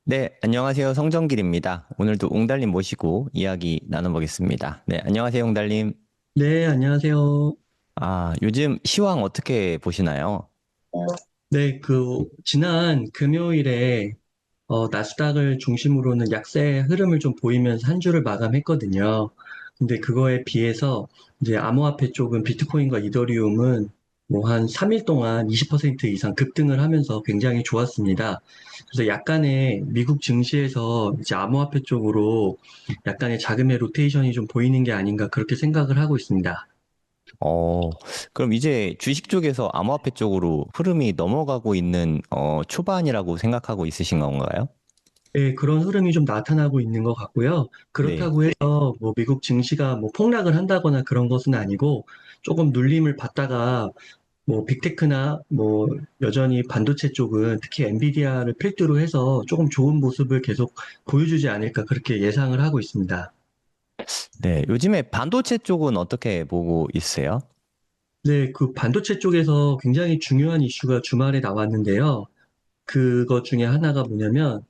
네, 안녕하세요. 성정길입니다. 오늘도 옹달님 모시고 이야기 나눠보겠습니다. 네, 안녕하세요, 옹달님. 네, 안녕하세요. 요즘 시황 어떻게 보시나요? 네, 지난 금요일에, 나스닥을 중심으로는 약세 흐름을 좀 보이면서 한 주를 마감했거든요. 근데 그거에 비해서 이제 암호화폐 쪽은 비트코인과 이더리움은 뭐 한 3일 동안 20% 이상 급등을 하면서 굉장히 좋았습니다. 그래서 약간의 미국 증시에서 이제 암호화폐 쪽으로 약간의 자금의 로테이션이 좀 보이는 게 아닌가 그렇게 생각을 하고 있습니다. 어, 그럼 이제 주식 쪽에서 암호화폐 쪽으로 흐름이 넘어가고 있는 초반이라고 생각하고 있으신 건가요? 네, 그런 흐름이 좀 나타나고 있는 것 같고요. 네. 그렇다고 해서 뭐 미국 증시가 뭐 폭락을 한다거나 그런 것은 아니고 조금 눌림을 받다가 뭐 빅테크나 뭐 여전히 반도체 쪽은 특히 엔비디아를 필두로 해서 조금 좋은 모습을 계속 보여주지 않을까 그렇게 예상을 하고 있습니다. 네, 요즘에 반도체 쪽은 어떻게 보고 있어요? 네, 그 반도체 쪽에서 굉장히 중요한 이슈가 주말에 나왔는데요. 그것 중에 하나가 뭐냐면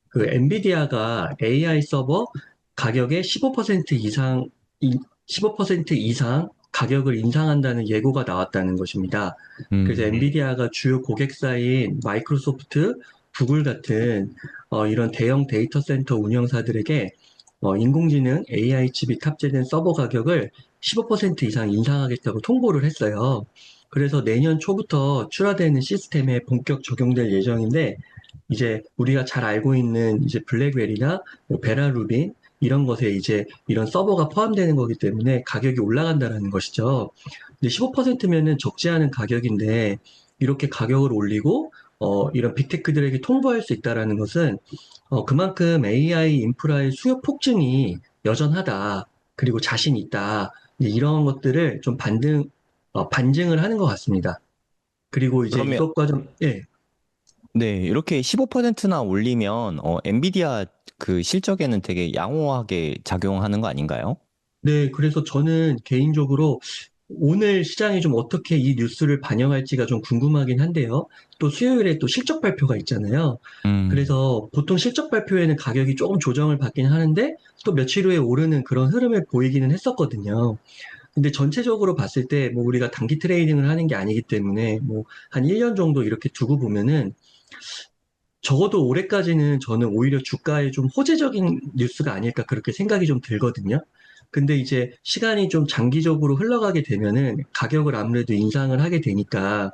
그 엔비디아가 AI 서버 가격의 15% 이상, 15% 이상 가격을 인상한다는 예고가 나왔다는 것입니다. 그래서 음, 엔비디아가 주요 고객사인 마이크로소프트, 구글 같은 이런 대형 데이터 센터 운영사들에게 인공지능 AI 칩이 탑재된 서버 가격을 15% 이상 인상하겠다고 통보를 했어요. 그래서 내년 초부터 출하되는 시스템에 본격 적용될 예정인데, 이제 우리가 잘 알고 있는 이제 블랙베리나 뭐 베라루빈 이런 것에 이제 이런 서버가 포함되는 거기 때문에 가격이 올라간다라는 것이죠. 근데 15%면은 적지 않은 가격인데 이렇게 가격을 올리고 이런 빅테크들에게 통보할 수 있다라는 것은 그만큼 AI 인프라의 수요 폭증이 여전하다. 그리고 자신 있다. 이제 이런 것들을 좀 반증을 하는 것 같습니다. 그리고 이제 그러면, 이것과 좀, 예. 네, 이렇게 15%나 올리면, 엔비디아 그 실적에는 되게 양호하게 작용하는 거 아닌가요? 네, 그래서 저는 개인적으로 오늘 시장이 좀 어떻게 이 뉴스를 반영할지가 좀 궁금하긴 한데요. 또 수요일에 또 실적 발표가 있잖아요. 음. 그래서 보통 실적 발표에는 가격이 조금 조정을 받긴 하는데 또 며칠 후에 오르는 그런 흐름을 보이기는 했었거든요. 근데 전체적으로 봤을 때 뭐 우리가 단기 트레이딩을 하는 게 아니기 때문에 뭐 한 1년 정도 이렇게 두고 보면은 적어도 올해까지는 저는 오히려 주가에 좀 호재적인 뉴스가 아닐까 그렇게 생각이 좀 들거든요. 근데 이제 시간이 좀 장기적으로 흘러가게 되면은 가격을 아무래도 인상을 하게 되니까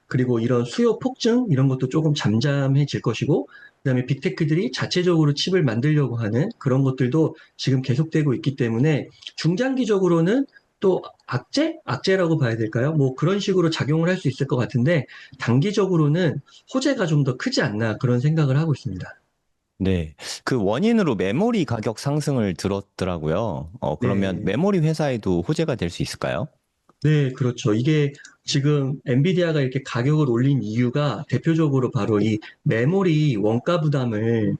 그리고 이런 수요 폭증 이런 것도 조금 잠잠해질 것이고 그다음에 빅테크들이 자체적으로 칩을 만들려고 하는 그런 것들도 지금 계속되고 있기 때문에 중장기적으로는 또 악재라고 봐야 될까요? 뭐 그런 식으로 작용을 할 수 있을 것 같은데 단기적으로는 호재가 좀 더 크지 않나 그런 생각을 하고 있습니다. 네. 그 원인으로 메모리 가격 상승을 들었더라고요. 그러면 네. 메모리 회사에도 호재가 될 수 있을까요? 네, 그렇죠. 이게 지금 엔비디아가 이렇게 가격을 올린 이유가 대표적으로 바로 이 메모리 원가 부담을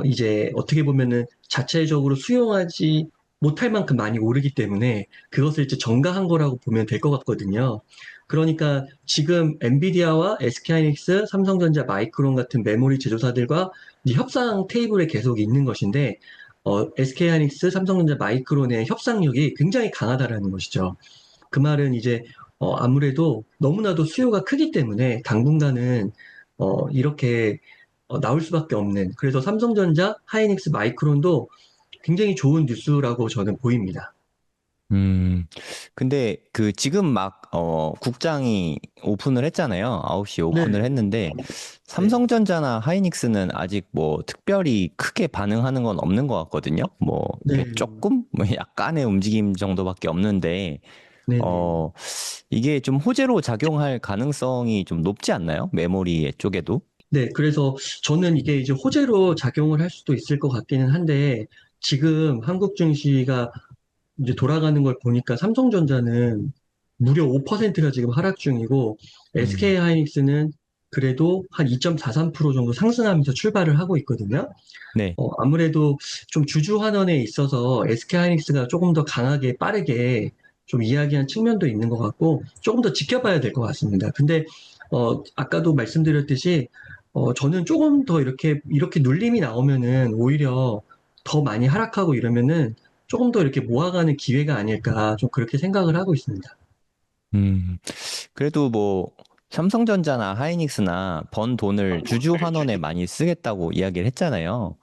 이제 어떻게 보면은 자체적으로 수용하지 못할 만큼 많이 오르기 때문에 그것을 이제 전가한 거라고 보면 될 것 같거든요. 그러니까 지금 엔비디아와 SK하이닉스, 삼성전자, 마이크론 같은 메모리 제조사들과 이 협상 테이블에 계속 있는 것인데, SK하이닉스, 삼성전자, 마이크론의 협상력이 굉장히 강하다라는 것이죠. 그 말은 이제 아무래도 너무나도 수요가 크기 때문에 당분간은 이렇게 나올 수밖에 없는 그래서 삼성전자, 하이닉스, 마이크론도 굉장히 좋은 뉴스라고 저는 보입니다. 음, 근데 그 지금 막, 국장이 오픈을 했잖아요. 9시에 네, 오픈을 했는데, 네, 삼성전자나 하이닉스는 아직 뭐 특별히 크게 반응하는 건 없는 것 같거든요. 뭐, 네, 이렇게 조금, 뭐 약간의 움직임 정도밖에 없는데, 네, 네. 어, 이게 좀 호재로 작용할 가능성이 좀 높지 않나요? 메모리 쪽에도? 네, 그래서 저는 이게 이제 호재로 작용을 할 수도 있을 것 같기는 한데 지금 한국 증시가 이제 돌아가는 걸 보니까 삼성전자는 무려 5%가 지금 하락 중이고 SK 음, 하이닉스는 그래도 한 2.43% 정도 상승하면서 출발을 하고 있거든요. 네. 아무래도 좀 주주 환원에 있어서 SK 하이닉스가 조금 더 강하게 빠르게 좀 이야기한 측면도 있는 것 같고 조금 더 지켜봐야 될 것 같습니다. 근데 아까도 말씀드렸듯이 저는 조금 더 이렇게 눌림이 나오면은 오히려 더 많이 하락하고 이러면은 조금 더 이렇게 모아가는 기회가 아닐까 좀 그렇게 생각을 하고 있습니다. 음, 그래도 뭐 삼성전자나 하이닉스나 번 돈을 주주 환원에 많이 쓰겠다고 이야기를 했잖아요.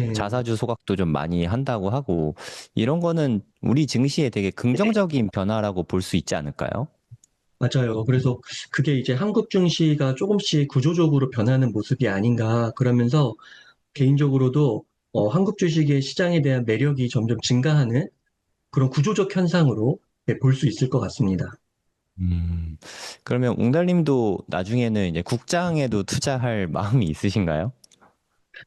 뭐 네, 자사주 소각도 좀 많이 한다고 하고 이런 거는 우리 증시에 되게 긍정적인 변화라고 볼 수 있지 않을까요? 맞아요. 그래서 그게 이제 한국 증시가 조금씩 구조적으로 변하는 모습이 아닌가 그러면서 개인적으로도 한국 주식의 시장에 대한 매력이 점점 증가하는 그런 구조적 현상으로 볼 수 있을 것 같습니다. 음, 그러면 웅달님도 나중에는 이제 국장에도 투자할 마음이 있으신가요?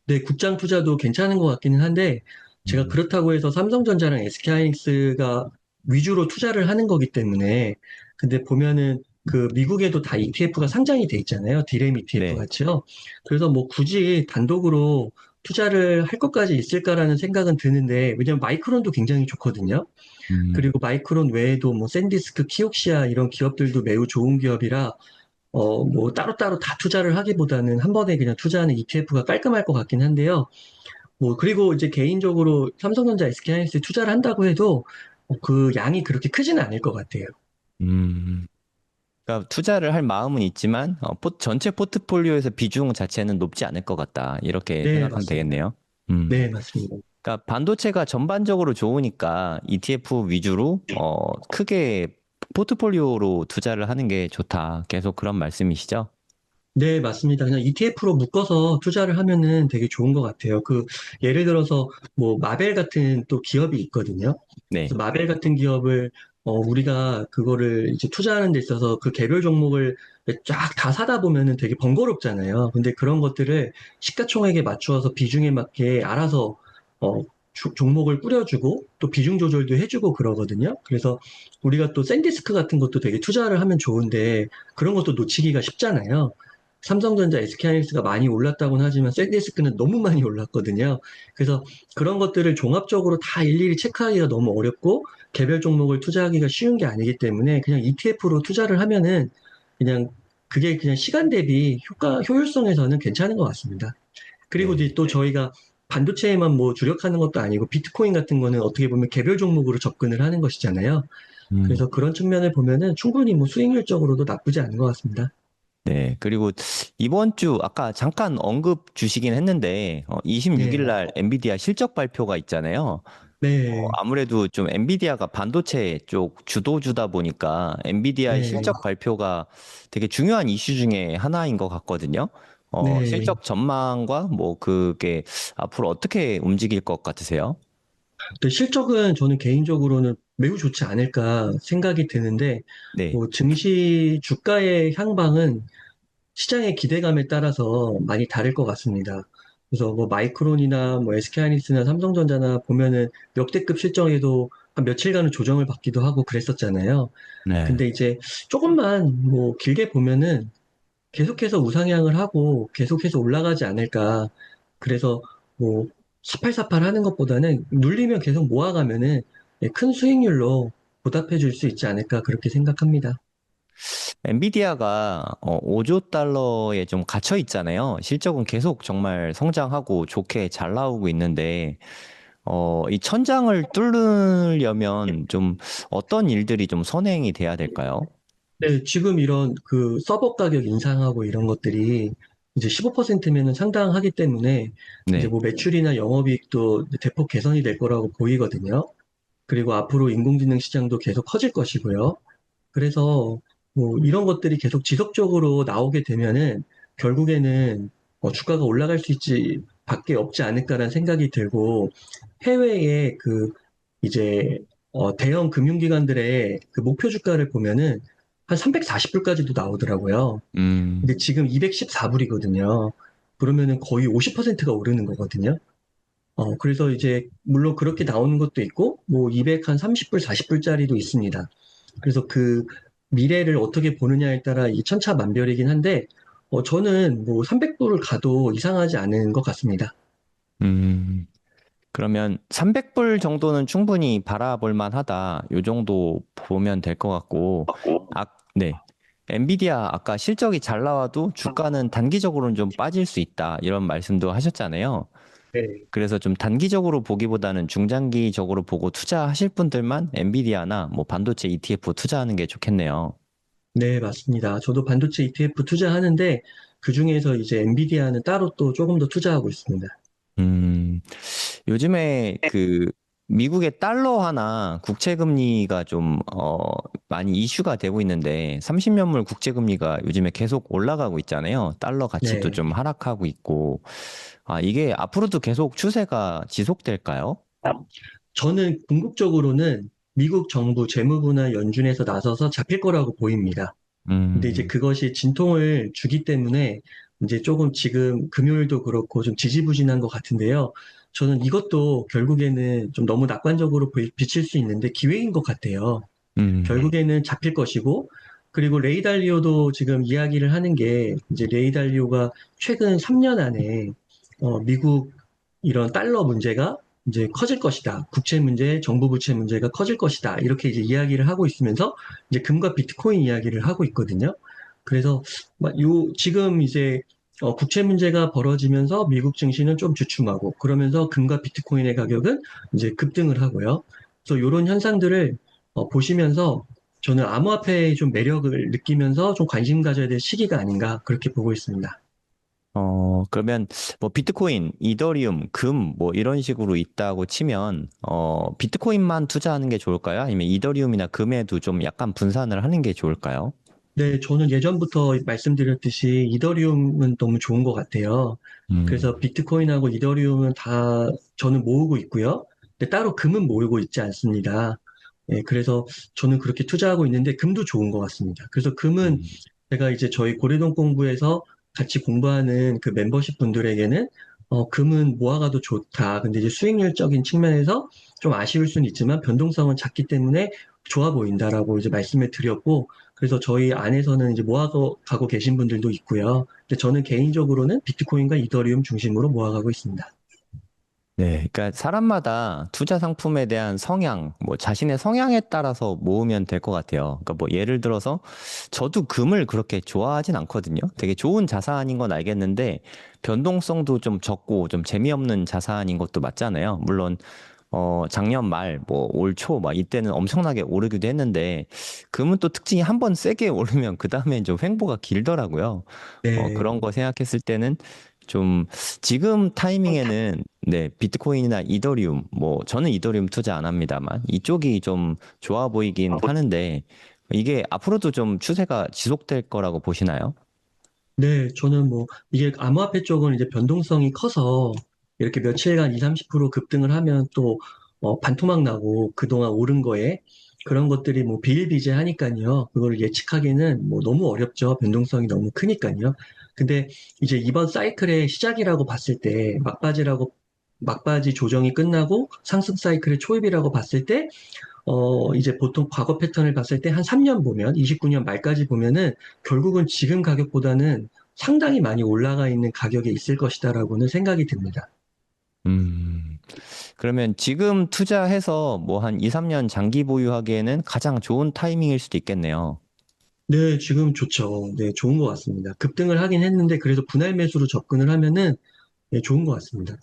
네, 국장 투자도 괜찮은 것 같기는 한데, 제가 음, 그렇다고 해서 삼성전자랑 SK하이닉스가 위주로 투자를 하는 거기 때문에, 근데 보면은 그 미국에도 다 ETF가 상장이 돼 있잖아요. 디램 ETF 네. 같이요. 그래서 뭐 굳이 단독으로 투자를 할 것까지 있을까라는 생각은 드는데, 왜냐면 마이크론도 굉장히 좋거든요. 음, 그리고 마이크론 외에도 뭐 샌디스크, 키옥시아 이런 기업들도 매우 좋은 기업이라 뭐 따로따로 다 투자를 하기보다는 한 번에 그냥 투자하는 ETF가 깔끔할 것 같긴 한데요. 뭐 그리고 이제 개인적으로 삼성전자, SK하이닉스에 투자를 한다고 해도 그 양이 그렇게 크지는 않을 것 같아요. 음. 그러니까 투자를 할 마음은 있지만 전체 포트폴리오에서 비중 자체는 높지 않을 것 같다. 이렇게 네, 생각하면 맞습니다. 되겠네요. 네, 맞습니다. 그러니까 반도체가 전반적으로 좋으니까 ETF 위주로 크게 포트폴리오로 투자를 하는 게 좋다. 계속 그런 말씀이시죠? 네, 맞습니다. 그냥 ETF로 묶어서 투자를 하면은 되게 좋은 것 같아요. 예를 들어서, 뭐, 마벨 같은 또 기업이 있거든요. 그래서 네. 마벨 같은 기업을, 우리가 그거를 이제 투자하는 데 있어서 그 개별 종목을 쫙 다 사다 보면은 되게 번거롭잖아요. 근데 그런 것들을 시가총액에 맞추어서 비중에 맞게 알아서, 어, 종목을 뿌려주고 또 비중 조절도 해주고 그러거든요. 그래서 우리가 또 샌디스크 같은 것도 되게 투자를 하면 좋은데 그런 것도 놓치기가 쉽잖아요. 삼성전자, SK하이닉스가 많이 올랐다고는 하지만 샌디스크는 너무 많이 올랐거든요. 그래서 그런 것들을 종합적으로 다 일일이 체크하기가 너무 어렵고 개별 종목을 투자하기가 쉬운 게 아니기 때문에 그냥 ETF로 투자를 하면은 그냥 그게 그냥 시간 대비 효율성에서는 괜찮은 것 같습니다. 그리고 이제 네. 또 저희가 반도체에만 뭐 주력하는 것도 아니고 비트코인 같은 거는 어떻게 보면 개별 종목으로 접근을 하는 것이잖아요. 음. 그래서 그런 측면을 보면은 충분히 뭐 수익률적으로도 나쁘지 않은 것 같습니다. 네. 그리고 이번 주 아까 잠깐 언급 주시긴 했는데 26일 네. 날 엔비디아 실적 발표가 있잖아요. 네. 아무래도 좀 엔비디아가 반도체 쪽 주도주다 보니까 엔비디아의 네. 실적 발표가 되게 중요한 이슈 중에 하나인 것 같거든요. 네. 실적 전망과 뭐 그게 앞으로 어떻게 움직일 것 같으세요? 또 실적은 저는 개인적으로는 매우 좋지 않을까 생각이 드는데, 네. 뭐 증시 주가의 향방은 시장의 기대감에 따라서 많이 다를 것 같습니다. 그래서 뭐 마이크론이나 뭐 SK하이닉스나 삼성전자나 보면은 역대급 실적에도 한 며칠간은 조정을 받기도 하고 그랬었잖아요. 네. 근데 이제 조금만 뭐 길게 보면은 계속해서 우상향을 하고 계속해서 올라가지 않을까. 그래서 뭐 사팔사팔 하는 것보다는 눌리면 계속 모아가면은 큰 수익률로 보답해 줄 수 있지 않을까 그렇게 생각합니다. 엔비디아가 5조 달러에 좀 갇혀 있잖아요. 실적은 계속 정말 성장하고 좋게 잘 나오고 있는데 이 천장을 뚫으려면 좀 어떤 일들이 좀 선행이 돼야 될까요? 네, 지금 이런 그 서버 가격 인상하고 이런 것들이 이제 15%면은 상당하기 때문에 이제 네. 뭐 매출이나 영업이익도 대폭 개선이 될 거라고 보이거든요. 그리고 앞으로 인공지능 시장도 계속 커질 것이고요. 그래서 뭐 이런 것들이 계속 지속적으로 나오게 되면은 결국에는 주가가 올라갈 수 있지 밖에 없지 않을까라는 생각이 들고 해외의 이제 대형 금융기관들의 그 목표 주가를 보면은 한 340불까지도 나오더라고요. 음, 근데 지금 214불이거든요. 그러면은 거의 50%가 오르는 거거든요. 그래서 이제 물론 그렇게 나오는 것도 있고 뭐 200 한 30불, 40불짜리도 있습니다. 그래서 그 미래를 어떻게 보느냐에 따라 이 천차만별이긴 한데, 저는 뭐 300불을 가도 이상하지 않은 것 같습니다. 음, 그러면 300불 정도는 충분히 바라볼 만하다. 요 정도 보면 될 것 같고, 네. 엔비디아 아까 실적이 잘 나와도 주가는 단기적으로는 좀 빠질 수 있다. 이런 말씀도 하셨잖아요. 네. 그래서 좀 단기적으로 보기보다는 중장기적으로 보고 투자하실 분들만 엔비디아나 뭐 반도체 ETF 투자하는 게 좋겠네요. 네, 맞습니다. 저도 반도체 ETF 투자하는데 그중에서 이제 엔비디아는 따로 또 조금 더 투자하고 있습니다. 음, 요즘에 그 미국의 달러 하나 국채 금리가 좀 많이 이슈가 되고 있는데 30년물 국채 금리가 요즘에 계속 올라가고 있잖아요. 달러 가치도 네. 좀 하락하고 있고 이게 앞으로도 계속 추세가 지속될까요? 저는 궁극적으로는 미국 정부 재무부나 연준에서 나서서 잡힐 거라고 보입니다. 근데 이제 음, 그것이 진통을 주기 때문에 이제 조금 지금 금요일도 그렇고 좀 지지부진한 것 같은데요. 저는 이것도 결국에는 좀 너무 낙관적으로 비칠 수 있는데 기회인 것 같아요. 음, 결국에는 잡힐 것이고, 그리고 레이 달리오도 지금 이야기를 하는 게, 이제 레이 달리오가 최근 3년 안에, 미국 이런 달러 문제가 이제 커질 것이다. 국채 문제, 정부 부채 문제가 커질 것이다. 이렇게 이제 이야기를 하고 있으면서, 이제 금과 비트코인 이야기를 하고 있거든요. 그래서, 지금 이제, 국채 문제가 벌어지면서 미국 증시는 좀 주춤하고, 그러면서 금과 비트코인의 가격은 이제 급등을 하고요. 그래서 이런 현상들을 보시면서 저는 암호화폐의 좀 매력을 느끼면서 좀 관심 가져야 될 시기가 아닌가 그렇게 보고 있습니다. 그러면 뭐 비트코인, 이더리움, 금 뭐 이런 식으로 있다고 치면 비트코인만 투자하는 게 좋을까요? 아니면 이더리움이나 금에도 좀 약간 분산을 하는 게 좋을까요? 네, 저는 예전부터 말씀드렸듯이 이더리움은 너무 좋은 것 같아요. 그래서 음, 비트코인하고 이더리움은 다 저는 모으고 있고요. 근데 따로 금은 모으고 있지 않습니다. 예, 그래서 저는 그렇게 투자하고 있는데 금도 좋은 것 같습니다. 그래서 금은 음, 제가 이제 저희 고려동 공부에서 같이 공부하는 그 멤버십 분들에게는 금은 모아가도 좋다. 근데 이제 수익률적인 측면에서 좀 아쉬울 수는 있지만 변동성은 작기 때문에 좋아 보인다라고 이제 말씀을 드렸고 그래서 저희 안에서는 이제 모아가고 가고 계신 분들도 있고요. 근데 저는 개인적으로는 비트코인과 이더리움 중심으로 모아가고 있습니다. 네, 그러니까 사람마다 투자 상품에 대한 성향, 뭐 자신의 성향에 따라서 모으면 될 것 같아요. 그러니까 뭐 예를 들어서 저도 금을 그렇게 좋아하진 않거든요. 되게 좋은 자산인 건 알겠는데 변동성도 좀 적고 좀 재미없는 자산인 것도 맞잖아요. 물론 작년 말, 뭐, 올 초, 막, 이때는 엄청나게 오르기도 했는데, 금은 또 특징이 한번 세게 오르면, 그 다음엔 좀 횡보가 길더라고요. 네. 그런 거 생각했을 때는, 좀, 지금 타이밍에는, 네, 비트코인이나 이더리움, 뭐, 저는 이더리움 투자 안 합니다만, 이쪽이 좀 좋아 보이긴 하는데, 이게 앞으로도 좀 추세가 지속될 거라고 보시나요? 네, 저는 뭐, 이게 암호화폐 쪽은 이제 변동성이 커서 이렇게 며칠간 2, 30% 급등을 하면 또, 반토막 나고 그동안 오른 거에 그런 것들이 뭐 비일비재하니까요. 그걸 예측하기는 뭐 너무 어렵죠. 변동성이 너무 크니까요. 근데 이제 이번 사이클의 시작이라고 봤을 때, 막바지 조정이 끝나고 상승 사이클의 초입이라고 봤을 때, 이제 보통 과거 패턴을 봤을 때 한 3년 보면, 29년 말까지 보면은 결국은 지금 가격보다는 상당히 많이 올라가 있는 가격에 있을 것이다라고는 생각이 듭니다. 음, 그러면 지금 투자해서 뭐 한 2, 3년 장기 보유하기에는 가장 좋은 타이밍일 수도 있겠네요. 네, 지금 좋죠. 네, 좋은 것 같습니다. 급등을 하긴 했는데 그래도 분할 매수로 접근을 하면은 네, 좋은 것 같습니다.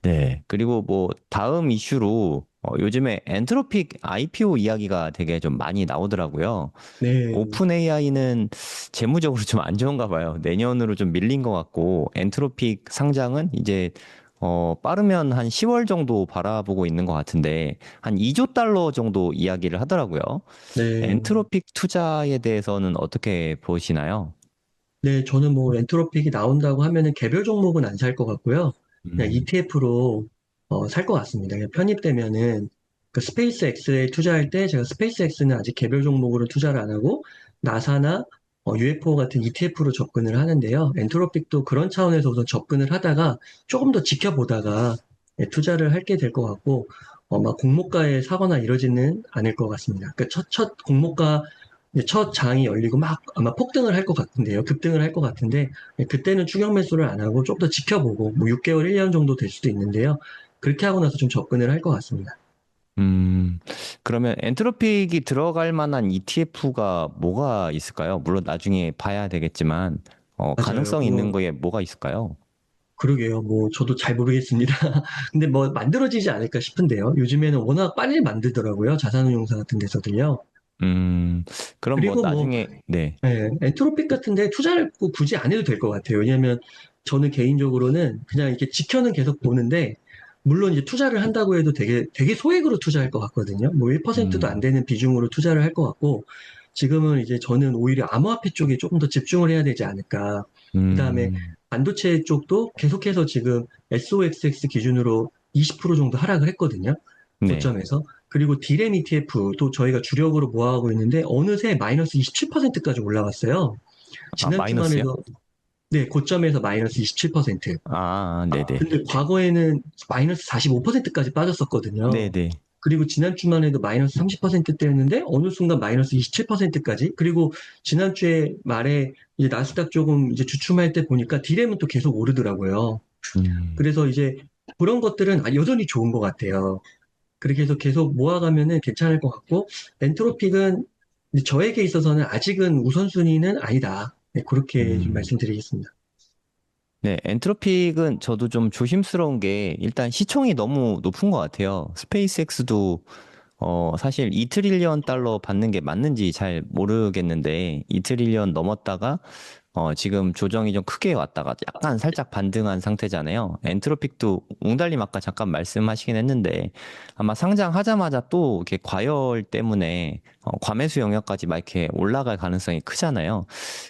네. 그리고 뭐 다음 이슈로 요즘에 엔트로픽 IPO 이야기가 되게 좀 많이 나오더라고요. 네, 오픈 AI는 재무적으로 좀 안 좋은가 봐요. 내년으로 좀 밀린 것 같고 엔트로픽 상장은 이제 빠르면 한 10월 정도 바라보고 있는 것 같은데 한 2조 달러 정도 이야기를 하더라고요. 네, 엔트로픽 투자에 대해서는 어떻게 보시나요? 네, 저는 뭐 엔트로픽이 나온다고 하면은 개별 종목은 안 살 것 같고요. 그냥 음, ETF로 살 것 같습니다. 그냥 편입되면은 그 스페이스 X에 투자할 때 제가 스페이스 X는 아직 개별 종목으로 투자를 안 하고 나사나 UFO 같은 ETF로 접근을 하는데요. 엔트로픽도 그런 차원에서 우선 접근을 하다가 조금 더 지켜보다가 예, 투자를 할게 될 것 같고 막 공모가에 사거나 이러지는 않을 것 같습니다. 그 첫 공모가 이제 첫 장이 열리고 막 아마 폭등을 할 것 같은데요. 급등을 할 것 같은데 그때는 추격 매수를 안 하고 좀 더 지켜보고 뭐 6개월, 1년 정도 될 수도 있는데요. 그렇게 하고 나서 좀 접근을 할 것 같습니다. 음, 그러면 엔트로픽이 들어갈 만한 ETF가 뭐가 있을까요? 물론 나중에 봐야 되겠지만, 맞아요. 가능성 있는 그거, 거에 뭐가 있을까요? 그러게요. 뭐, 저도 잘 모르겠습니다. 근데 뭐, 만들어지지 않을까 싶은데요. 요즘에는 워낙 빨리 만들더라고요. 자산운용사 같은 데서도요. 음, 그럼 뭐 그리고 뭐, 나중에, 네. 네, 엔트로픽 같은데 투자를 꼭 굳이 안 해도 될 것 같아요. 왜냐하면 저는 개인적으로는 그냥 이렇게 지켜는 계속 보는데, 물론 이제 투자를 한다고 해도 되게 소액으로 투자할 것 같거든요. 뭐 1%도 안 음, 되는 비중으로 투자를 할 것 같고, 지금은 이제 저는 오히려 암호화폐 쪽에 조금 더 집중을 해야 되지 않을까. 그 다음에 음, 반도체 쪽도 계속해서 지금 SOXX 기준으로 20% 정도 하락을 했거든요. 네. 고점에서. 그리고 디램 ETF도 저희가 주력으로 모아가고 있는데 어느새 마이너스 27%까지 올라왔어요. 아, 지난주만 마이너스요? 해도 네, 고점에서 마이너스 27%. 네네. 근데 과거에는 마이너스 45%까지 빠졌었거든요. 네네. 그리고 지난주만 해도 마이너스 30%대였는데 어느 순간 마이너스 27%까지. 그리고 지난주에 말에 이제 나스닥 조금 이제 주춤할 때 보니까 디램은 또 계속 오르더라고요. 음, 그래서 이제 그런 것들은 여전히 좋은 것 같아요. 그렇게 해서 계속 모아가면은 괜찮을 것 같고, 엔트로픽은 저에게 있어서는 아직은 우선순위는 아니다. 네, 그렇게 좀 음. 말씀드리겠습니다. 네, 엔트로픽은 저도 좀 조심스러운 게 일단 시총이 너무 높은 것 같아요. 스페이스X도 사실 2트릴리언 달러 받는 게 맞는지 잘 모르겠는데 2트릴리언 넘었다가 지금 조정이 좀 크게 왔다가 약간 살짝 반등한 상태잖아요. 엔트로픽도 웅달님 아까 잠깐 말씀하시긴 했는데 아마 상장하자마자 또 이렇게 과열 때문에 과매수 영역까지 막 이렇게 올라갈 가능성이 크잖아요.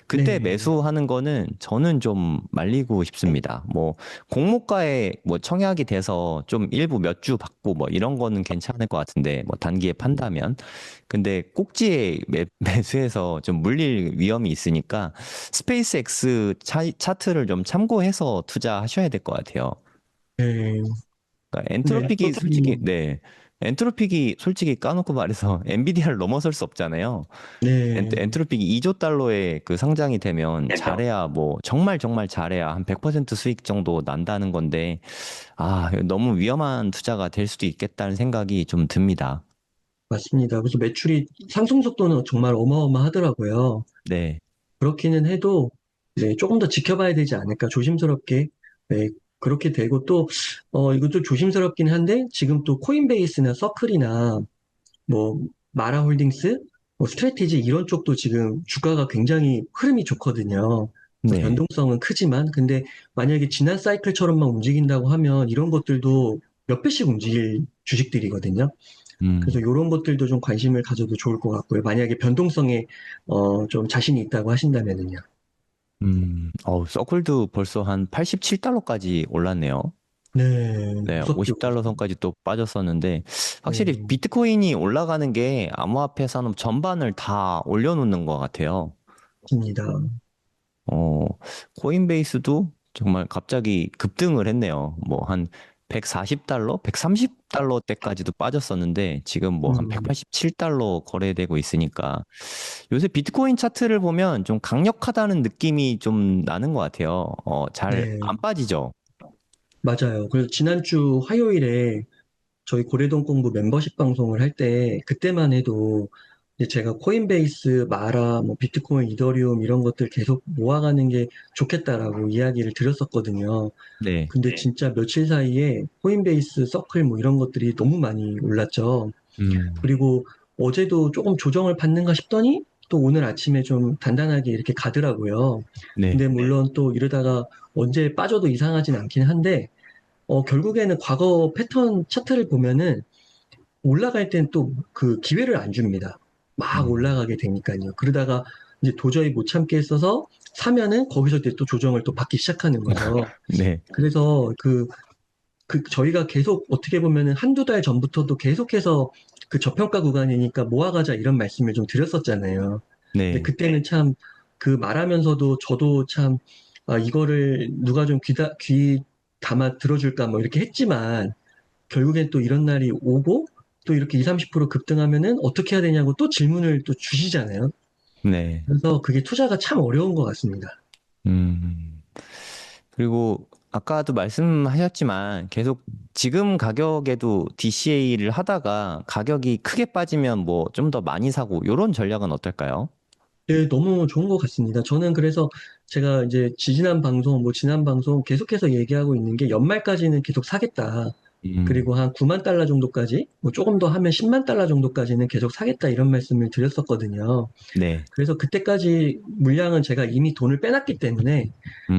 그때 네, 매수하는 거는 저는 좀 말리고 싶습니다. 뭐 공모가에 뭐 청약이 돼서 좀 일부 몇 주 받고 뭐 이런 거는 괜찮을 것 같은데 뭐 단기에 판다면 근데 꼭지에 매수해서 좀 물릴 위험이 있으니까 스페이스 X 차트를 좀 참고해서 투자하셔야 될 것 같아요. 네, 그러니까 네, 엔트로픽이 솔직히 네. 엔트로픽이 솔직히 까놓고 말해서 엔비디아를 넘어설 수 없잖아요. 네, 엔트로픽이 2조 달러에 그 상장이 되면 잘해야 뭐 정말 정말 잘해야 한 100% 수익 정도 난다는 건데 너무 위험한 투자가 될 수도 있겠다는 생각이 좀 듭니다. 맞습니다. 그래서 매출이 상승 속도는 정말 어마어마하더라고요. 네. 그렇기는 해도 네, 조금 더 지켜봐야 되지 않을까 조심스럽게 네, 그렇게 되고 또 이것도 조심스럽긴 한데 지금 또 코인베이스나 서클이나 뭐 마라홀딩스, 뭐 스트래티지 이런 쪽도 지금 주가가 굉장히 흐름이 좋거든요. 그래서 네. 변동성은 크지만 근데 만약에 지난 사이클처럼만 움직인다고 하면 이런 것들도 몇 배씩 움직일 주식들이거든요. 그래서 음. 이런 것들도 좀 관심을 가져도 좋을 것 같고요. 만약에 변동성에 좀 자신이 있다고 하신다면은요. 서클도 벌써 한 87달러까지 올랐네요. 네, 네, 무섭게 50달러 오르죠. 선까지 또 빠졌었는데, 확실히 네, 비트코인이 올라가는 게 암호화폐 산업 전반을 다 올려놓는 것 같아요. 맞습니다. 어, 코인베이스도 정말 갑자기 급등을 했네요. 뭐 한 140달러, 130달러 때까지도 빠졌었는데 지금 뭐 한 음, 187달러 거래되고 있으니까 요새 비트코인 차트를 보면 좀 강력하다는 느낌이 좀 나는 것 같아요. 잘 네, 안 빠지죠. 맞아요. 그래서 지난주 화요일에 저희 고래동 공부 멤버십 방송을 할 때, 그때만 해도 이제 제가 코인베이스, 마라, 뭐 비트코인, 이더리움 이런 것들 계속 모아가는 게 좋겠다라고 이야기를 드렸었거든요. 네. 근데 진짜 며칠 사이에 코인베이스, 서클 뭐 이런 것들이 너무 많이 올랐죠. 음, 그리고 어제도 조금 조정을 받는가 싶더니 또 오늘 아침에 좀 단단하게 이렇게 가더라고요. 네. 근데 물론 또 이러다가 언제 빠져도 이상하진 않긴 한데, 결국에는 과거 패턴 차트를 보면은 올라갈 땐 또 그 기회를 안 줍니다. 막 음, 올라가게 되니까요. 그러다가 이제 도저히 못 참게 있어서 사면은 거기서 이제 또 조정을 또 받기 시작하는 거죠. 네. 그래서 저희가 계속 어떻게 보면은 한두 달 전부터도 계속해서 그 저평가 구간이니까 모아가자 이런 말씀을 좀 드렸었잖아요. 근데 네. 그때는 참 그 말하면서도 저도 참 이거를 누가 좀 귀 담아 들어줄까 뭐 이렇게 했지만 결국엔 또 이런 날이 오고 또 이렇게 2, 30% 급등하면은 어떻게 해야 되냐고 또 질문을 또 주시잖아요. 네. 그래서 그게 투자가 참 어려운 것 같습니다. 음. 그리고 아까도 말씀하셨지만 계속 지금 가격에도 DCA를 하다가 가격이 크게 빠지면 뭐 좀 더 많이 사고 요런 전략은 어떨까요? 네, 너무 좋은 것 같습니다. 저는 그래서 제가 이제 지지난 방송, 뭐 지난 방송 계속해서 얘기하고 있는 게 연말까지는 계속 사겠다. 음, 그리고 한 9만 달러 정도까지, 뭐 조금 더 하면 10만 달러 정도까지는 계속 사겠다 이런 말씀을 드렸었거든요. 네. 그래서 그때까지 물량은 제가 이미 돈을 빼놨기 때문에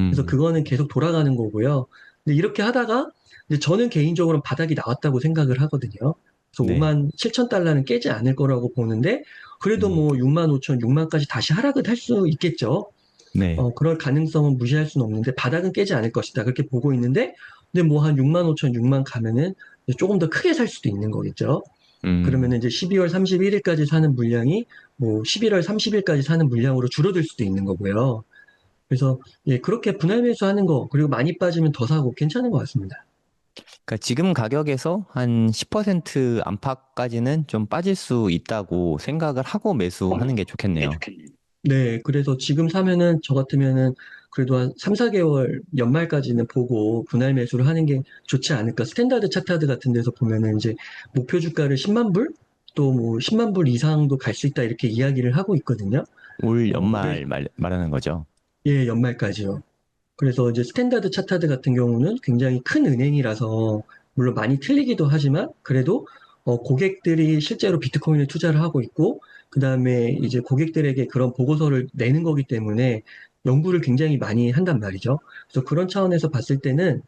그래서 음, 그거는 계속 돌아가는 거고요. 근데 이렇게 하다가 이제 저는 개인적으로는 바닥이 나왔다고 생각을 하거든요. 그래서 네. 5만 7천 달러는 깨지 않을 거라고 보는데 그래도 음, 뭐 6만 5천, 6만까지 다시 하락은 할 수 있겠죠. 네. 그럴 가능성은 무시할 수는 없는데 바닥은 깨지 않을 것이다. 그렇게 보고 있는데 근데 뭐 한 6만 5천, 6만 가면은 이제 조금 더 크게 살 수도 있는 거겠죠. 그러면은 음. 이제 12월 31일까지 사는 물량이 뭐 11월 30일까지 사는 물량으로 줄어들 수도 있는 거고요. 그래서 예, 그렇게 분할 매수하는 거 그리고 많이 빠지면 더 사고 괜찮은 것 같습니다. 그러니까 지금 가격에서 한 10% 안팎까지는 좀 빠질 수 있다고 생각을 하고 매수하는 게 좋겠네요. 네, 그래서 지금 사면은 저 같으면은 그래도 한 3, 4개월 연말까지는 보고 분할 매수를 하는 게 좋지 않을까. 스탠다드 차트드 같은 데서 보면은 이제 목표 주가를 10만 불, 또 뭐 10만 불 이상도 갈 수 있다 이렇게 이야기를 하고 있거든요. 올 그래서 연말 말하는 거죠. 예, 연말까지요. 그래서 이제 스탠다드 차타드 같은 경우는 굉장히 큰 은행이라서 물론 많이 틀리기도 하지만 그래도 고객들이 실제로 비트코인에 투자를 하고 있고 그다음에 이제 고객들에게 그런 보고서를 내는 거기 때문에 연구를 굉장히 많이 한단 말이죠. 그래서 그런 차원에서 봤을 때는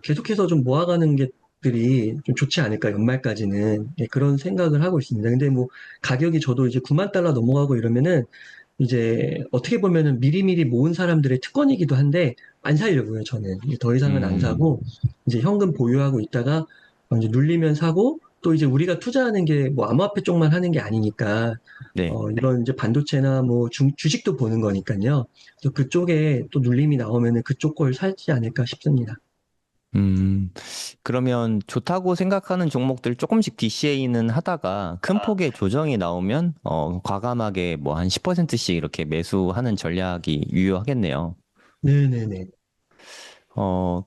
계속해서 좀 모아가는 것들이 좀 좋지 않을까, 연말까지는. 예, 그런 생각을 하고 있습니다. 근데 뭐, 가격이 저도 이제 9만 달러 넘어가고 이러면은, 이제, 어떻게 보면은 미리미리 모은 사람들의 특권이기도 한데, 안 사려고요, 저는. 이제 더 이상은 안 음, 사고, 이제 현금 보유하고 있다가, 이제 눌리면 사고, 또 이제 우리가 투자하는 게 뭐 암호화폐 쪽만 하는 게 아니니까, 네. 이런 이제 반도체나 뭐 주식도 보는 거니까요. 그래서 그쪽에 또 눌림이 나오면은 그쪽 걸 사지 않을까 싶습니다. 음, 그러면 좋다고 생각하는 종목들 조금씩 DCA는 하다가 큰 폭의 조정이 나오면, 과감하게 뭐 한 10%씩 이렇게 매수하는 전략이 유효하겠네요. 네네네.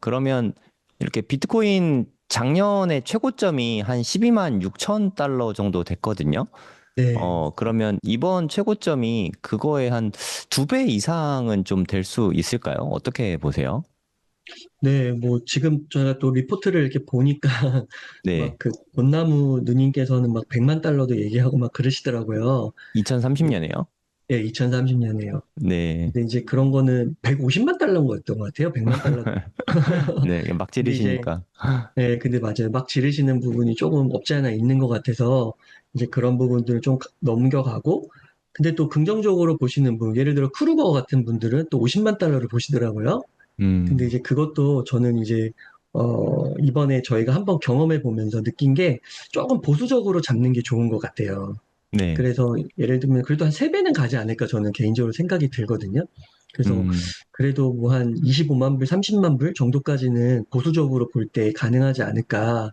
그러면 이렇게 비트코인 작년에 최고점이 한 12만 6천 달러 정도 됐거든요. 네. 그러면 이번 최고점이 그거의 한 두 배 이상은 좀 될 수 있을까요? 어떻게 보세요? 네, 뭐, 지금 제가 또 리포트를 이렇게 보니까, 막 네. 그, 본나무 누님께서는 막 100만 달러도 얘기하고 막 그러시더라고요. 근데, 2030년에요? 예, 2030년에요. 네. 근데 이제 그런 거는 150만 달러인 거였던 것 같아요. 100만 달러. 네. 막 근데 이제, 지르시니까. 네, 근데 맞아요. 막 지르시는 부분이 조금 없지 않아 있는 것 같아서, 이제 그런 부분들을 좀 넘겨가고, 근데 또 긍정적으로 보시는 분, 예를 들어 크루거 같은 분들은 또 50만 달러를 보시더라고요. 근데 음, 이제 그것도 저는 이제, 이번에 저희가 한번 경험해 보면서 느낀 게 조금 보수적으로 잡는 게 좋은 것 같아요. 네. 그래서 예를 들면 그래도 한 3배는 가지 않을까 저는 개인적으로 생각이 들거든요. 그래서 음, 그래도 뭐 한 25만 불, 30만 불 정도까지는 보수적으로 볼 때 가능하지 않을까.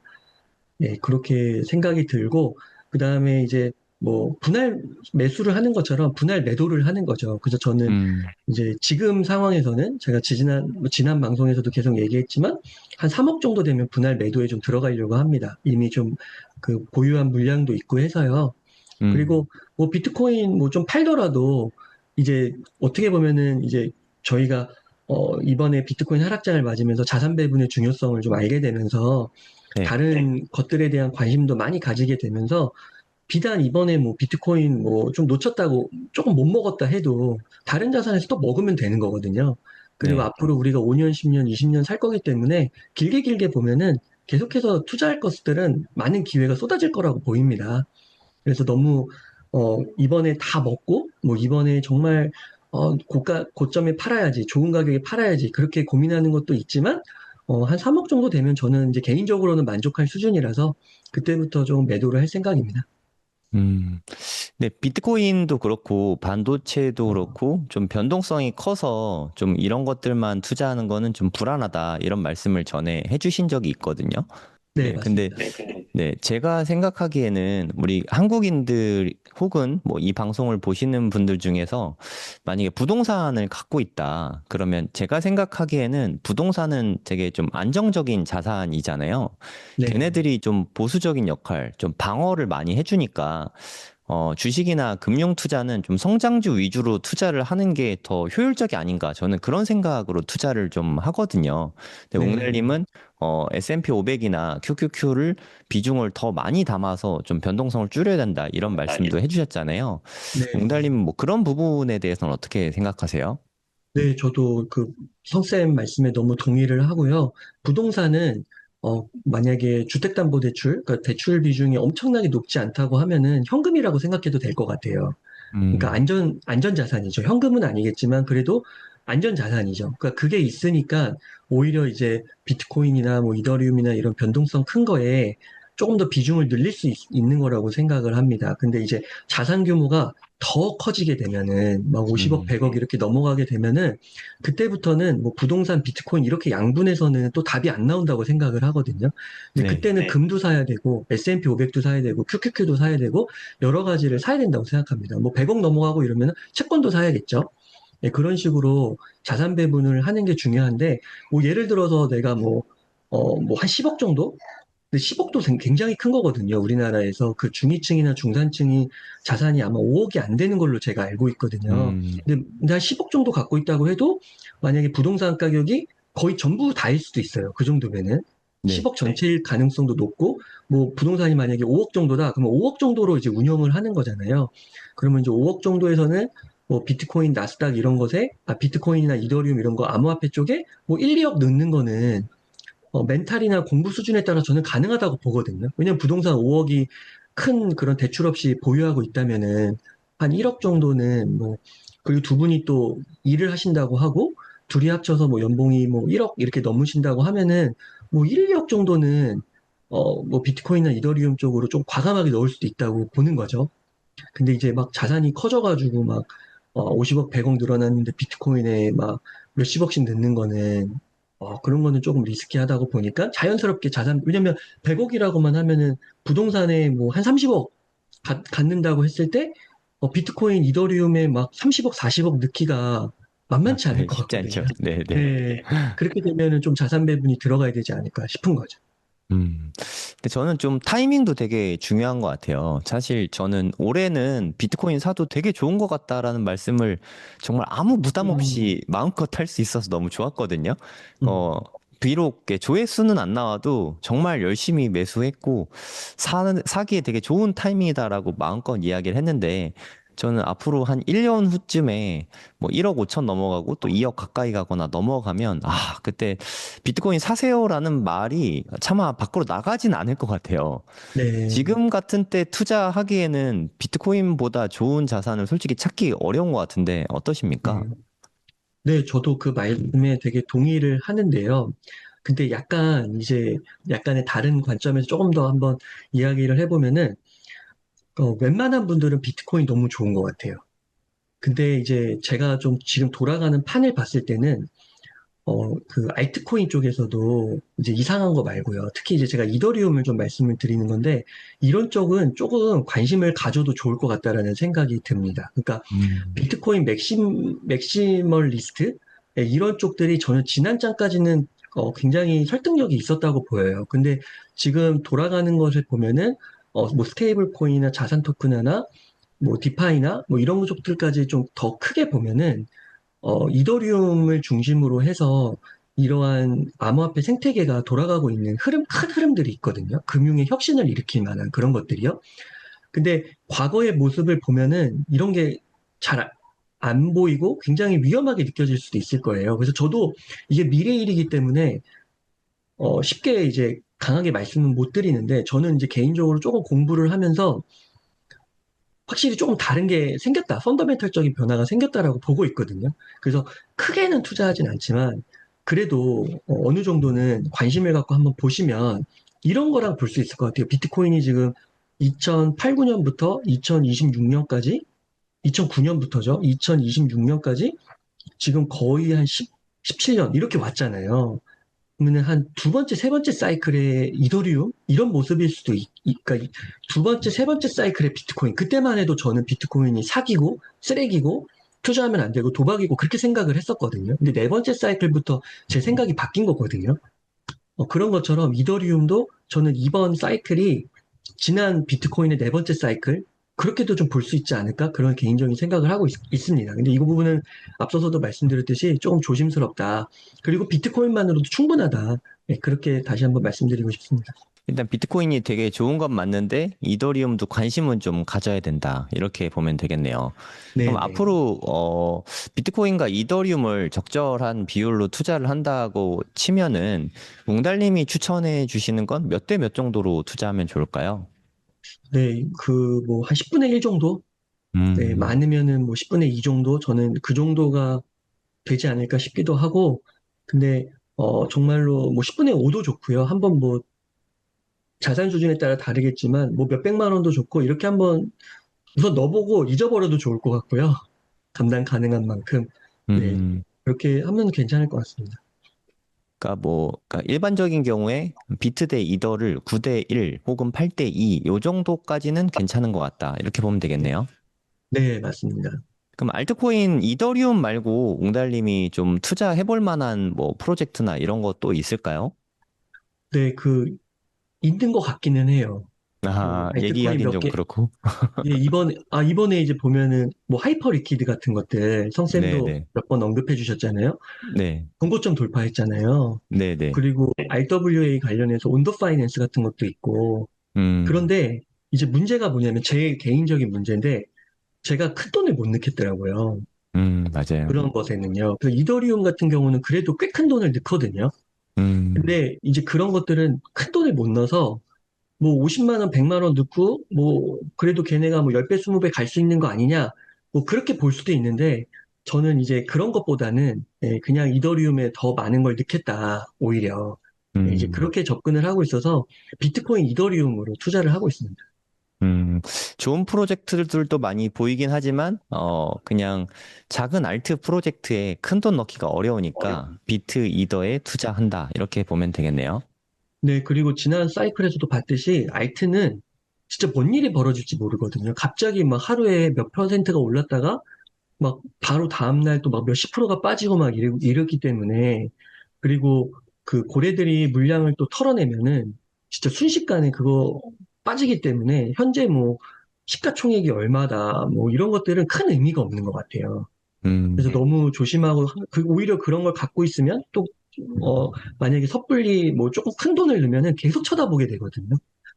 네, 그렇게 생각이 들고, 그 다음에 이제 뭐 분할 매수를 하는 것처럼 분할 매도를 하는 거죠. 그래서 저는 음, 이제 지금 상황에서는 제가 지난 방송에서도 계속 얘기했지만 한 3억 정도 되면 분할 매도에 좀 들어가려고 합니다. 이미 좀 그 보유한 물량도 있고 해서요. 음, 그리고 뭐 비트코인 뭐 좀 팔더라도 이제 어떻게 보면은 이제 저희가 이번에 비트코인 하락장을 맞으면서 자산 배분의 중요성을 좀 알게 되면서 네. 다른 것들에 대한 관심도 많이 가지게 되면서 비단 이번에 뭐 비트코인 뭐 좀 놓쳤다고 조금 못 먹었다 해도 다른 자산에서 또 먹으면 되는 거거든요. 그리고 네. 앞으로 우리가 5년, 10년, 20년 살 거기 때문에 길게 길게 보면은 계속해서 투자할 것들은 많은 기회가 쏟아질 거라고 보입니다. 그래서 너무 이번에 다 먹고 뭐 이번에 정말 고점에 팔아야지 좋은 가격에 팔아야지 그렇게 고민하는 것도 있지만 한 3억 정도 되면 저는 이제 개인적으로는 만족할 수준이라서 그때부터 좀 매도를 할 생각입니다. 음. 네, 비트코인도 그렇고 반도체도 그렇고 좀 변동성이 커서 좀 이런 것들만 투자하는 거는 좀 불안하다 이런 말씀을 전에 해주신 적이 있거든요. 네, 네, 근데 맞습니다. 네, 제가 생각하기에는 우리 한국인들 혹은 뭐 이 방송을 보시는 분들 중에서 만약에 부동산을 갖고 있다. 그러면 제가 생각하기에는 부동산은 되게 좀 안정적인 자산이잖아요. 네, 걔네들이 좀 보수적인 역할, 좀 방어를 많이 해주니까 주식이나 금융 투자는 좀 성장주 위주로 투자를 하는 게 더 효율적이 아닌가. 저는 그런 생각으로 투자를 좀 하거든요. 근데 네, 웅넬님은 S&P 500이나 QQQ를 비중을 더 많이 담아서 좀 변동성을 줄여야 된다. 이런 말씀도 해주셨잖아요. 네. 웅달님은 뭐 그런 부분에 대해서는 어떻게 생각하세요? 네, 저도 그 성쌤 말씀에 너무 동의를 하고요. 부동산은 만약에 주택담보대출, 그러니까 대출 비중이 엄청나게 높지 않다고 하면은 현금이라고 생각해도 될 것 같아요. 그러니까 음, 안전 자산이죠. 현금은 아니겠지만 그래도 안전 자산이죠. 그러니까 그게 있으니까 오히려 이제 비트코인이나 뭐 이더리움이나 이런 변동성 큰 거에 조금 더 비중을 늘릴 수 있는 거라고 생각을 합니다. 근데 이제 자산 규모가 더 커지게 되면은 막 50억, 음, 100억 이렇게 넘어가게 되면은 그때부터는 뭐 부동산, 비트코인 이렇게 양분해서는 또 답이 안 나온다고 생각을 하거든요. 근데 네. 그때는 금도 사야 되고 S&P 500도 사야 되고 QQQ도 사야 되고 여러 가지를 사야 된다고 생각합니다. 뭐 100억 넘어가고 이러면 채권도 사야겠죠. 네, 그런 식으로 자산 배분을 하는 게 중요한데, 뭐 예를 들어서 내가 뭐 한 10억 정도? 근데 10억도 굉장히 큰 거거든요. 우리나라에서 그 중위층이나 중산층이 자산이 아마 5억이 안 되는 걸로 제가 알고 있거든요. 음, 근데 한 10억 정도 갖고 있다고 해도 만약에 부동산 가격이 거의 전부 다일 수도 있어요. 그 정도면은. 네. 10억 전체일 가능성도 높고, 뭐 부동산이 만약에 5억 정도다. 그러면 5억 정도로 이제 운영을 하는 거잖아요. 그러면 이제 5억 정도에서는 뭐 비트코인, 나스닥 이런 것에, 비트코인이나 이더리움 이런 거 암호화폐 쪽에 뭐 1, 2억 넣는 거는 멘탈이나 공부 수준에 따라 저는 가능하다고 보거든요. 왜냐면 부동산 5억이 큰 그런 대출 없이 보유하고 있다면은 한 1억 정도는 뭐, 그리고 두 분이 또 일을 하신다고 하고 둘이 합쳐서 뭐 연봉이 뭐 1억 이렇게 넘으신다고 하면은 뭐 1, 2억 정도는 뭐 비트코인이나 이더리움 쪽으로 좀 과감하게 넣을 수도 있다고 보는 거죠. 근데 이제 막 자산이 커져가지고 막 50억, 100억 늘어났는데 비트코인에 막 몇십억씩 넣는 거는 그런 거는 조금 리스키하다고 보니까 자연스럽게 왜냐면 100억이라고만 하면은 부동산에 뭐 한 30억 갖는다고 했을 때 비트코인, 이더리움에 막 30억, 40억 넣기가 만만치 않을 네, 것 쉽지 않죠. 같거든요. 네, 네. 네, 그렇게 되면은 좀 자산 배분이 들어가야 되지 않을까 싶은 거죠. 근데 저는 좀 타이밍도 되게 중요한 것 같아요. 사실 저는 올해는 비트코인 사도 되게 좋은 것 같다라는 말씀을 정말 아무 부담 음, 없이 마음껏 할 수 있어서 너무 좋았거든요. 음, 어, 비록 이렇게 조회수는 안 나와도 정말 열심히 매수했고 사기에 되게 좋은 타이밍이다라고 마음껏 이야기를 했는데 저는 앞으로 한 1년 후쯤에 뭐 1억 5천 넘어가고 또 2억 가까이 가거나 넘어가면 그때 비트코인 사세요라는 말이 차마 밖으로 나가진 않을 것 같아요. 네. 지금 같은 때 투자하기에는 비트코인보다 좋은 자산을 솔직히 찾기 어려운 것 같은데 어떠십니까? 네. 네, 저도 그 말씀에 되게 동의를 하는데요. 근데 약간의 다른 관점에서 조금 더 한번 이야기를 해보면은, 웬만한 분들은 비트코인 너무 좋은 것 같아요. 근데 이제 제가 좀 지금 돌아가는 판을 봤을 때는, 그 알트코인 쪽에서도 이제 이상한 거 말고요. 특히 이제 제가 이더리움을 좀 말씀을 드리는 건데, 이런 쪽은 조금 관심을 가져도 좋을 것 같다라는 생각이 듭니다. 그러니까 음, 비트코인 맥시멀리스트 이런 쪽들이 저는 지난장까지는 굉장히 설득력이 있었다고 보여요. 근데 지금 돌아가는 것을 보면은 뭐 스테이블 코인이나 자산 토큰 하나 뭐 디파이나 뭐 이런 쪽들까지 좀 더 크게 보면은 이더리움을 중심으로 해서 이러한 암호화폐 생태계가 돌아가고 있는 큰 흐름들이 있거든요. 금융의 혁신을 일으킬 만한 그런 것들이요. 근데 과거의 모습을 보면은 이런 게 잘 안 보이고 굉장히 위험하게 느껴질 수도 있을 거예요. 그래서 저도 이게 미래 일이기 때문에 쉽게 이제 강하게 말씀은 못 드리는데 저는 이제 개인적으로 조금 공부를 하면서 확실히 조금 다른 게 생겼다. 펀더멘털적인 변화가 생겼다라고 보고 있거든요. 그래서 크게는 투자하진 않지만 그래도 어느 정도는 관심을 갖고 한번 보시면 이런 거랑 볼 수 있을 것 같아요. 비트코인이 지금 2008, 9년부터 2026년까지, 2009년부터죠. 2026년까지 지금 거의 한 17년 이렇게 왔잖아요. 그러면 한 두 번째, 세 번째 사이클의 이더리움? 이런 모습일 수도 그러니까 두 번째, 세 번째 사이클의 비트코인. 그때만 해도 저는 비트코인이 사기고, 쓰레기고, 투자하면 안 되고, 도박이고, 그렇게 생각을 했었거든요. 근데 네 번째 사이클부터 제 생각이 바뀐 거거든요. 그런 것처럼 이더리움도 저는 이번 사이클이 지난 비트코인의 네 번째 사이클, 그렇게도 좀 볼 수 있지 않을까? 그런 개인적인 생각을 하고 습니다 근데 이 부분은 앞서서도 말씀드렸듯이 조금 조심스럽다. 그리고 비트코인만으로도 충분하다. 네, 그렇게 다시 한번 말씀드리고 싶습니다. 일단 비트코인이 되게 좋은 건 맞는데 이더리움도 관심은 좀 가져야 된다. 이렇게 보면 되겠네요. 그럼 네네. 앞으로 비트코인과 이더리움을 적절한 비율로 투자를 한다고 치면은 웅달님이 추천해 주시는 건 몇 대 몇 정도로 투자하면 좋을까요? 네, 뭐, 한 10분의 1 정도? 네, 음, 많으면은 뭐 10분의 2 정도? 저는 그 정도가 되지 않을까 싶기도 하고, 근데, 정말로 뭐 10분의 5도 좋고요. 한번 뭐 자산 수준에 따라 다르겠지만 뭐 몇백만 원도 좋고 이렇게 한번 우선 넣어보고 잊어버려도 좋을 것 같고요. 감당 가능한 만큼. 네. 음, 그렇게 하면 괜찮을 것 같습니다. 그러니까 일반적인 경우에 비트 대 이더를 9대 1 혹은 8대 2 요 정도까지는 괜찮은 것 같다. 이렇게 보면 네, 되겠네요. 네, 맞습니다. 그럼 알트코인 이더리움 말고 웅달님이 좀 투자해볼 만한 뭐 프로젝트나 이런 것도 있을까요? 네, 있는 것 같기는 해요. 뭐, 아, 알트코인 얘기하긴 몇 좀 개, 그렇고. 예, 이번에 이제 보면은 뭐 하이퍼 리퀴드 같은 것들, 성쌤도 네네. 몇 번 언급해 주셨잖아요. 네. 공고점 돌파했잖아요. 네네. 그리고 RWA 관련해서 온더 파이낸스 같은 것도 있고, 음, 그런데 이제 문제가 뭐냐면 제 개인적인 문제인데, 제가 큰 돈을 못 넣겠더라고요. 맞아요. 그런 것에는요. 그 이더리움 같은 경우는 그래도 꽤 큰 돈을 넣거든요. 음, 근데 이제 그런 것들은 큰 돈을 못 넣어서 뭐 50만 원, 100만 원 넣고 뭐 그래도 걔네가 뭐 10배, 20배 갈 수 있는 거 아니냐. 뭐 그렇게 볼 수도 있는데 저는 이제 그런 것보다는 그냥 이더리움에 더 많은 걸 넣겠다. 오히려. 이제 음, 그렇게 접근을 하고 있어서 비트코인 이더리움으로 투자를 하고 있습니다. 음, 좋은 프로젝트들도 많이 보이긴 하지만, 그냥 작은 알트 프로젝트에 큰 돈 넣기가 어려우니까 비트 이더에 투자한다. 이렇게 보면 되겠네요. 네, 그리고 지난 사이클에서도 봤듯이 알트는 진짜 뭔 일이 벌어질지 모르거든요. 갑자기 막 하루에 몇 퍼센트가 올랐다가 막 바로 다음날 또 막 몇십 프로가 빠지고 막 이러기 때문에 그리고 그 고래들이 물량을 또 털어내면은 진짜 순식간에 그거 빠지기 때문에 현재 뭐 시가총액이 얼마다 뭐 이런 것들은 큰 의미가 없는 것 같아요. 그래서 너무 조심하고 오히려 그런 걸 갖고 있으면 또 만약에 섣불리 뭐 조금 큰 돈을 넣으면은 계속 쳐다보게 되거든요.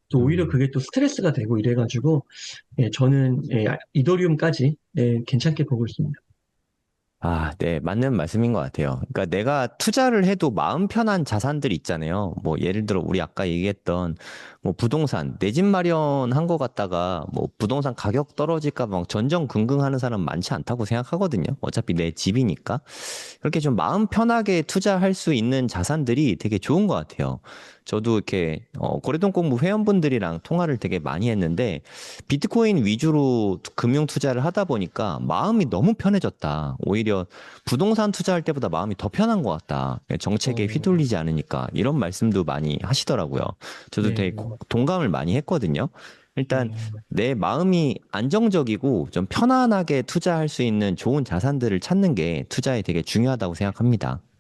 또 오히려 음. 그게 또 스트레스가 되고 이래가지고 저는 이더리움까지 괜찮게 보고 있습니다. 아, 네, 맞는 말씀인 것 같아요. 그러니까 내가 투자를 해도 마음 편한 자산들이 있잖아요. 뭐 예를 들어 우리 아까 얘기했던 뭐 부동산, 내 집 마련한 거 갖다가 뭐 부동산 가격 떨어질까 봐 전전긍긍하는 사람 많지 않다고 생각하거든요. 어차피 내 집이니까. 그렇게 좀 마음 편하게 투자할 수 있는 자산들이 되게 좋은 것 같아요. 저도 이렇게 거래동 공부 회원분들이랑 통화를 되게 많이 했는데 비트코인 위주로 금융 투자를 하다 보니까 마음이 너무 편해졌다. 오히려 부동산 투자할 때보다 마음이 더 편한 것 같다. 정책에 어, 휘둘리지 않으니까 이런 말씀도 많이 하시더라고요. 저도 네, 되게 동감을 많이 했거든요. 일단 네, 내 마음이 안정적이고 좀 편안하게 투자할 수 있는 좋은 자산들을 찾는 게 투자에 되게 중요하다고 생각합니다.